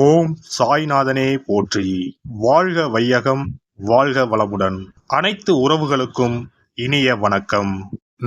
ஓம் சாய்நாதனே போற்றி. வாழ்க வையகம், வாழ்க வளமுடன். அனைத்து உறவுகளுக்கும் இனிய வணக்கம்.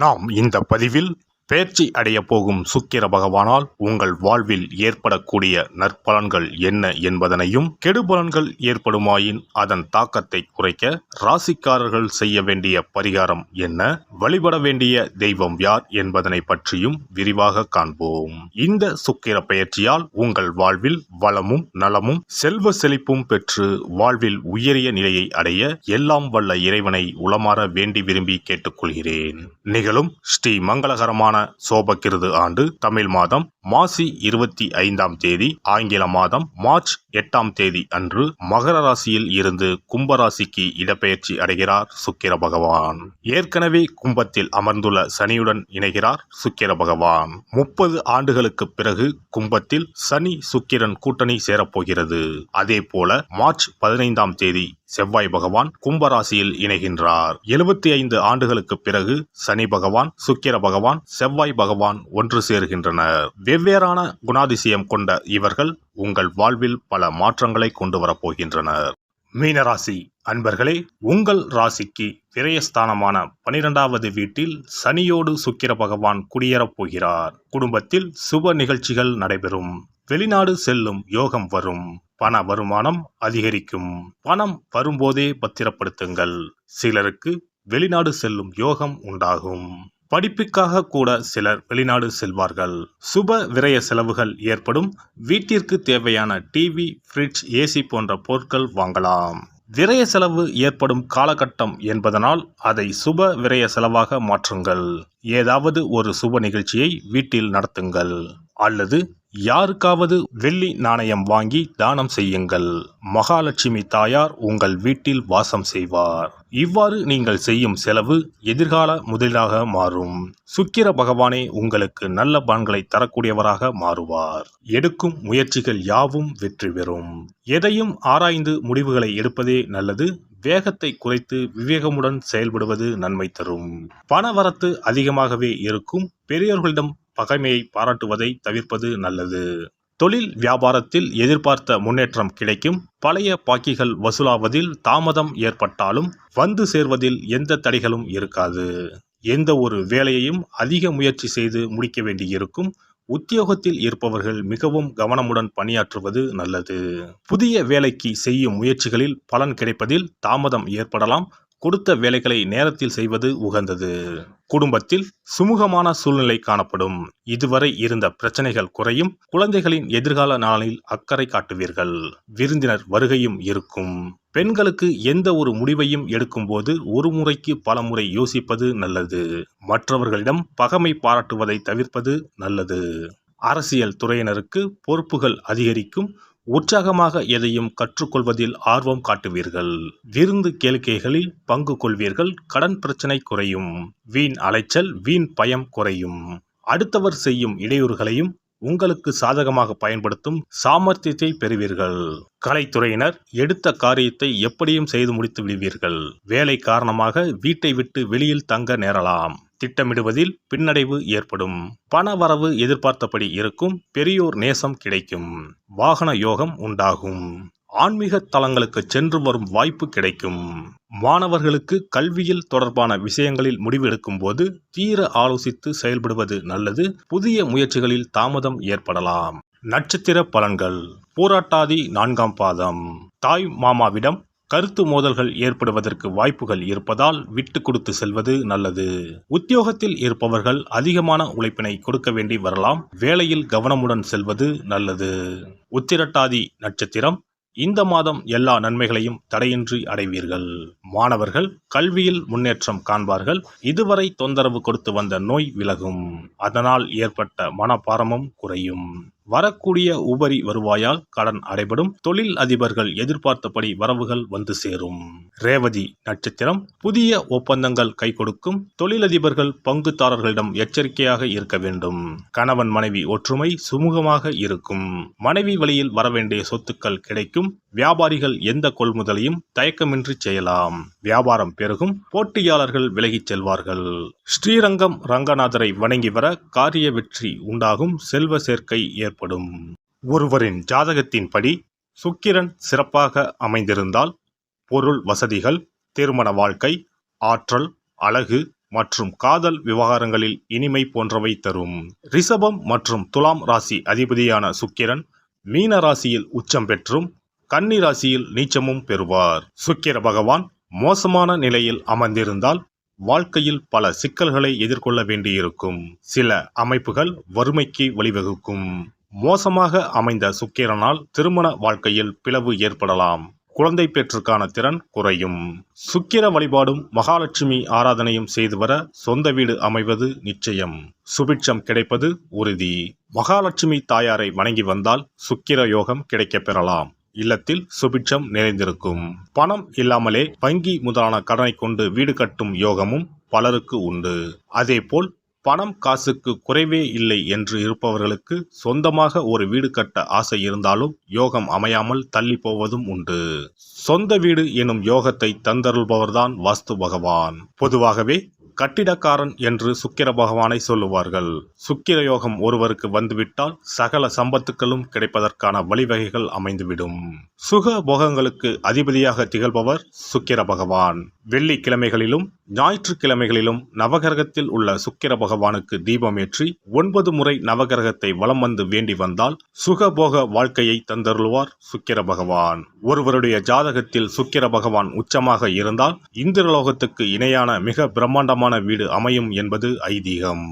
நாம் இந்த பதிவில் பேர்ச்சி அடைய போகும் சுக்கிர பகவானால் உங்கள் வாழ்வில் ஏற்படக்கூடிய நற்பலன்கள் என்ன என்பதனையும், கெடுபலன்கள் ஏற்படுமாயின் அதன் தாக்கத்தை குறைக்க ராசிக்காரர்கள் செய்ய வேண்டிய பரிகாரம் என்ன, வழிபட வேண்டிய தெய்வம் யார் என்பதனை பற்றியும் விரிவாக காண்போம். இந்த சுக்கிர பெயர்ச்சியால் உங்கள் வாழ்வில் வளமும் நலமும் செல்வ செழிப்பும் பெற்று வாழ்வில் உயரிய நிலையை அடைய எல்லாம் வல்ல இறைவனை உளமாற வேண்டி விரும்பி கேட்டுக்கொள்கிறேன். நிகழும் ஸ்ரீ மங்களகரமான சோபகிருது ஆண்டு தமிழ் மாதம் மாசி 25ஆம் தேதி, ஆங்கில மாதம் மார்ச் 8ஆம் தேதி அன்று மகர ராசியில் இருந்து கும்பராசிக்கு இடப்பெயர்ச்சி அடைகிறார் சுக்கிர பகவான். ஏற்கனவே கும்பத்தில் அமர்ந்துள்ள சனியுடன் இணைகிறார் சுக்கிர பகவான். 30 ஆண்டுகளுக்கு பிறகு கும்பத்தில் சனி சுக்கிரன் கூட்டணி சேரப்போகிறது. அதே போல மார்ச் 15ஆம் தேதி செவ்வாய் பகவான் கும்பராசியில் இணைகின்றார். 75 ஆண்டுகளுக்கு பிறகு சனி பகவான், சுக்கிர பகவான், செவ்வாய் பகவான் ஒன்று சேர்கின்றனர். வெவ்வேறான குணாதிசயம் கொண்ட இவர்கள் உங்கள் வாழ்வில் பல மாற்றங்களை கொண்டு வரப்போகின்றனர். மீனராசி அன்பர்களே, உங்கள் ராசிக்கு விரயஸ்தானமான 12வது வீட்டில் சனியோடு சுக்கிர பகவான் குடியேறப் போகிறார். குடும்பத்தில் சுப நிகழ்ச்சிகள் நடைபெறும். வெளிநாடு செல்லும் யோகம் வரும். பண வருமானம் அதிகரிக்கும். பணம் வரும்போதே பத்திரப்படுத்துங்கள். சிலருக்கு வெளிநாடு செல்லும் யோகம் உண்டாகும். படிப்புக்காக கூட சிலர் வெளிநாடு செல்வார்கள். சுப விரய செலவுகள் ஏற்படும். வீட்டிற்கு தேவையான டிவி, ஃப்ரிட்ஜ், ஏசி போன்ற பொருட்கள் வாங்கலாம். விரய செலவு ஏற்படும் காலகட்டம் என்பதனால் அதை சுப விரய செலவாக மாற்றுங்கள். ஏதாவது ஒரு சுப நிகழ்ச்சியை வீட்டில் நடத்துங்கள் அல்லது யாருக்காவது வெள்ளி நாணயம் வாங்கி தானம் செய்யுங்கள். மகாலட்சுமி தாயார் உங்கள் வீட்டில் வாசம் செய்வார். இவ்வாறு நீங்கள் செய்யும் செலவு எதிர்கால முதலீடாக மாறும். சுக்கிர பகவானே உங்களுக்கு நல்ல பலன்களை தரக்கூடியவராக மாறுவார். எடுக்கும் முயற்சிகள் யாவும் வெற்றி பெறும். எதையும் ஆராய்ந்து முடிவுகளை எடுப்பதே நல்லது. வேகத்தை குறைத்து விவேகமுடன் செயல்படுவது நன்மை தரும். பணவரத்து அதிகமாகவே இருக்கும். பெரியோர்களிடம் பகைமையை பாராட்டுவதை தவிர்ப்பது நல்லது. தொழில் வியாபாரத்தில் எதிர்பார்த்த முன்னேற்றம் கிடைக்கும். பழைய பாக்கிகள் வசூலாவதில் தாமதம் ஏற்பட்டாலும் வந்து சேர்வதில் எந்த தடைகளும் இருக்காது. எந்த ஒரு வேலையையும் அதிக முயற்சி செய்து முடிக்க வேண்டியிருக்கும். உத்தியோகத்தில் இருப்பவர்கள் மிகவும் கவனமுடன் பணியாற்றுவது நல்லது. புதிய வேலைக்கு செய்யும் முயற்சிகளில் பலன் கிடைப்பதில் தாமதம் ஏற்படலாம். கொடுத்த வேலைகளை நேரத்தில் செய்வது உகந்தது. குடும்பத்தில் சுமூகமான சூழ்நிலை காணப்படும். இதுவரை இருந்த பிரச்சனைகள் குறையும். குழந்தைகளின் எதிர்கால நலனில் அக்கறை காட்டுவீர்கள். விருந்தினர் வருகையும் இருக்கும். பெண்களுக்கு எந்த ஒரு முடிவையும் எடுக்கும் போது ஒரு முறைக்கு பல முறை யோசிப்பது நல்லது. மற்றவர்களிடம் பகைமை பாராட்டுவதை தவிர்ப்பது நல்லது. அரசியல் துறையினருக்கு பொறுப்புகள் அதிகரிக்கும். உற்சாகமாக எதையும் கற்றுக்கொள்வதில் ஆர்வம் காட்டுவீர்கள். விருந்து கேளிக்கைகளில் பங்கு கொள்வீர்கள். கடன் பிரச்சனை குறையும். வீண் அலைச்சல், வீண் பயம் குறையும். அடுத்தவர் செய்யும் இடையூறுகளையும் உங்களுக்கு சாதகமாக பயன்படுத்தும் சாமர்த்தியத்தை பெறுவீர்கள். கலைத்துறையினர் எடுத்த காரியத்தை எப்படியும் செய்து முடித்து விடுவீர்கள். வேலை காரணமாக வீட்டை விட்டு வெளியில் தங்க நேரலாம். திட்டமிடுவதில் பின்னடைவு ஏற்படும். பண வரவு எதிர்பார்த்தபடி இருக்கும். பெரியோர் நேசம் கிடைக்கும். வாகன யோகம் உண்டாகும். ஆன்மீக தலங்களுக்கு சென்று வரும் வாய்ப்பு கிடைக்கும். மாணவர்களுக்கு கல்வியில் தொடர்பான விஷயங்களில் முடிவு எடுக்கும் போது தீர ஆலோசித்து செயல்படுவது நல்லது. புதிய முயற்சிகளில் தாமதம் ஏற்படலாம். நட்சத்திர பலன்கள். பூராட்டாதி 4ஆம் பாதம். தாய் மாமாவிடம் கருத்து மோதல்கள் ஏற்படுவதற்கு வாய்ப்புகள் இருப்பதால் விட்டு கொடுத்து செல்வது நல்லது. உத்தியோகத்தில் இருப்பவர்கள் அதிகமான உழைப்பினை கொடுக்க வேண்டி வரலாம். வேலையில் கவனமுடன் செல்வது நல்லது. உத்திரட்டாதி நட்சத்திரம். இந்த மாதம் எல்லா நன்மைகளையும் தடையின்றி அடைவீர்கள். மாணவர்கள் கல்வியில் முன்னேற்றம் காண்பார்கள். இதுவரை தொந்தரவு கொடுத்து வந்த நோய் விலகும். அதனால் ஏற்பட்ட மனபாரமும் குறையும். வரக்கூடிய உபரி வருவாயால் கடன் அடைபடும். தொழில் அதிபர்கள் எதிர்பார்த்தபடி வரவுகள் வந்து சேரும். ரேவதி நட்சத்திரம். புதிய ஒப்பந்தங்கள் கை கொடுக்கும். தொழிலதிபர்கள் பங்குதாரர்களிடம் எச்சரிக்கையாக இருக்க வேண்டும். கணவன் மனைவி ஒற்றுமை சுமூகமாக இருக்கும். மனைவி வழியில் வரவேண்டிய சொத்துக்கள் கிடைக்கும். வியாபாரிகள் எந்த கொள்முதலையும் தயக்கமின்றி செய்யலாம். வியாபாரம் பெருகும். போட்டியாளர்கள் விலகிச் செல்வார்கள். ஸ்ரீரங்கம் ரங்கநாதரை வணங்கி வர காரிய வெற்றி உண்டாகும். செல்வ சேர்க்கை ஏற்படும். ஒருவரின் ஜாதகத்தின்படி சுக்கிரன் சிறப்பாக அமைந்திருந்தால் பொருள் வசதிகள், திருமண வாழ்க்கை, ஆற்றல், அழகு மற்றும் காதல் விவகாரங்களில் இனிமை போன்றவை தரும். ரிஷபம் மற்றும் துலாம் ராசி அதிபதியான சுக்கிரன் மீன ராசியில் உச்சம் பெற்றும் கன்னி ராசியில் நீச்சமும் பெறுவார். சுக்கிர பகவான் மோசமான நிலையில் அமர்ந்திருந்தால் வாழ்க்கையில் பல சிக்கல்களை எதிர்கொள்ள வேண்டியிருக்கும். சில அமைப்புகள் வறுமைக்கு வழிவகுக்கும். மோசமாக அமைந்த சுக்கிரனால் திருமண வாழ்க்கையில் பிளவு ஏற்படலாம். குழந்தை பேற்றுக்கான திறன் குறையும். சுக்கிர வழிபாடும் மகாலட்சுமி ஆராதனையும் செய்து வர சொந்த வீடு அமைவது நிச்சயம். சுபிட்சம் கிடைப்பது உறுதி. மகாலட்சுமி தாயாரை வணங்கி வந்தால் சுக்கிர யோகம் கிடைக்கப் பெறலாம். இல்லத்தில் சுபிட்சம் நிறைந்திருக்கும். பணம் இல்லாமலே வங்கி முதலான கடனை கொண்டு வீடு கட்டும் யோகமும் பலருக்கு உண்டு. அதேபோல் பணம் காசுக்கு குறைவே இல்லை என்று இருப்பவர்களுக்கு சொந்தமாக ஒரு வீடு கட்ட ஆசை இருந்தாலும் யோகம் அமையாமல் தள்ளி போவதும் உண்டு. சொந்த வீடு எனும் யோகத்தை தந்தருள்பவர்தான் வாஸ்து பகவான். பொதுவாகவே கட்டிடக்காரன் என்று சுக்கிர பகவானை சொல்லுவார்கள். சுக்கிர யோகம் ஒருவருக்கு வந்துவிட்டால் சகல சம்பத்துக்களும் கிடைப்பதற்கான வழிவகைகள் அமைந்துவிடும். சுக போகங்களுக்கு அதிபதியாக திகழ்பவர் சுக்கிர பகவான். வெள்ளிக்கிழமைகளிலும் ஞாயிற்றுக்கிழமைகளிலும் நவகிரகத்தில் உள்ள சுக்கிர பகவானுக்கு தீபமேற்றி 9 முறை நவகிரகத்தை வலம் வந்து வேண்டி வந்தால் சுகபோக வாழ்க்கையை தந்தருள்வார் சுக்கிர பகவான். ஒருவருடைய ஜாதகத்தில் சுக்கிர பகவான் உச்சமாக இருந்தால் இந்திரலோகத்துக்கு இணையான மிக பிரம்மாண்டமான வீடு அமையும் என்பது ஐதீகம்.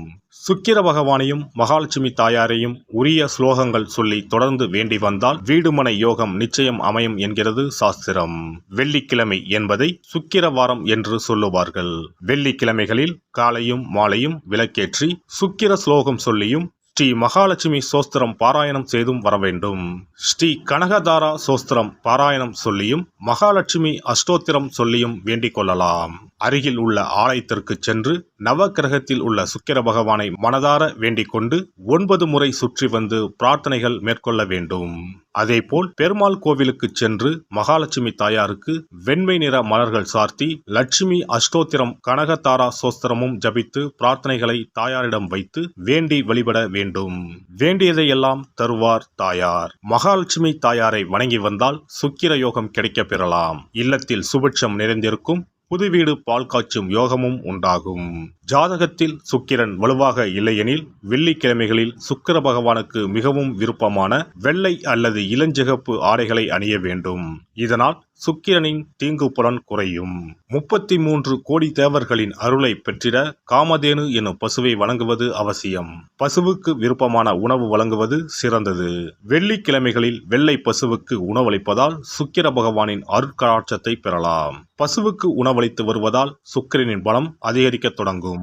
சுக்கிர பகவானையும் மகாலட்சுமி தாயாரையும் உரிய ஸ்லோகங்கள் சொல்லி தொடர்ந்து வேண்டி வந்தால் வீடுமனை யோகம் நிச்சயம் அமையும் என்கிறது சாஸ்திரம். வெள்ளிக்கிழமை என்பதை சுக்கிர வாரம் என்று சொல்லுவார்கள். வெள்ளிக்கிழமைகளில் காலையும் மாலையும் விளக்கேற்றி சுக்கிர ஸ்லோகம் சொல்லியும் ஸ்ரீ மகாலட்சுமி சோஸ்திரம் பாராயணம் செய்தும் வர வேண்டும். ஸ்ரீ கனகதாரா சோஸ்திரம் பாராயணம் சொல்லியும் மகாலட்சுமி அஷ்டோத்திரம் சொல்லியும் வேண்டிக் கொள்ளலாம். அருகில் உள்ள ஆலயத்திற்கு சென்று நவக்கிரகத்தில் உள்ள சுக்கிர பகவானை மனதார வேண்டிக் கொண்டு 9 முறை சுற்றி வந்து பிரார்த்தனைகள் மேற்கொள்ள வேண்டும். அதேபோல் பெருமாள் கோவிலுக்கு சென்று மகாலட்சுமி தாயாருக்கு வெண்மை நிற மலர்கள் சார்த்தி லட்சுமி அஷ்டோத்திரம் கனகதாரா சோஸ்திரமும் ஜபித்து பிரார்த்தனைகளை தாயாரிடம் வைத்து வேண்டி வழிபட வேண்டும். வேண்டியதையெல்லாம் தருவார் தாயார். மகாலட்சுமி தாயாரை வணங்கி வந்தால் சுக்கிர யோகம் கிடைக்கப் பெறலாம். இல்லத்தில் சுபிட்சம் நிறைந்திருக்கும். புது வீடு பால் காய்ச்சும் யோகமும் உண்டாகும். ஜாதகத்தில் சுக்கிரன் வலுவாக இல்லையெனில் வெள்ளிக்கிழமைகளில் சுக்கிர பகவானுக்கு மிகவும் விருப்பமான வெள்ளை அல்லது இளஞ்சிகப்பு ஆடைகளை அணிய வேண்டும். இதனால் சுக்கிரனின் தீங்கு புலன் குறையும். 33 கோடி தேவர்களின் அருளை பெற்றிட காமதேனு எனும் பசுவை வழங்குவது அவசியம். பசுவுக்கு விருப்பமான உணவு வழங்குவது சிறந்தது. வெள்ளிக்கிழமைகளில் வெள்ளை பசுவுக்கு உணவளிப்பதால் சுக்கிர பகவானின் அருட்கடாட்சத்தை பெறலாம். பசுவுக்கு உணவளித்து வருவதால் சுக்கிரனின் பலம் அதிகரிக்க தொடங்கும்.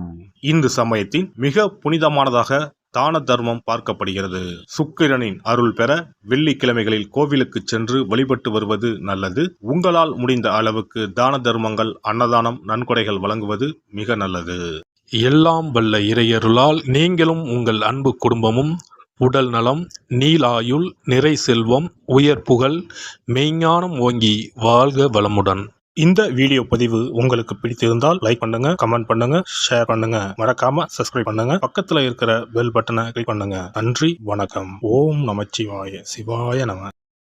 இந்த சமயத்தின் மிக புனிதமானதாக தான தர்மம் பார்க்கப்படுகிறது. சுக்கிரனின் அருள் பெற வெள்ளிக்கிழமைகளில் கோவிலுக்கு சென்று வழிபட்டு வருவது நல்லது. உங்களால் முடிந்த அளவுக்கு தான தர்மங்கள், அன்னதானம், நன்கொடைகள் வழங்குவது மிக நல்லது. எல்லாம் வல்ல இறையருளால் நீங்களும் உங்கள் அன்பு குடும்பமும் உடல் நலம், நீலாயுள், நிறை செல்வம், உயர் புகழ், மெய்ஞானம் ஓங்கி வாழ்க வளமுடன். இந்த வீடியோ பதிவு உங்களுக்கு பிடித்திருந்தால் லைக் பண்ணுங்க, கமெண்ட் பண்ணுங்க, ஷேர் பண்ணுங்க. மறக்காம சப்ஸ்கிரைப் பண்ணுங்க. பக்கத்துல இருக்கிற பெல் பட்டனை கிளிக் பண்ணுங்க. நன்றி, வணக்கம். ஓம் நமச்சிவாய. சிவாய நம.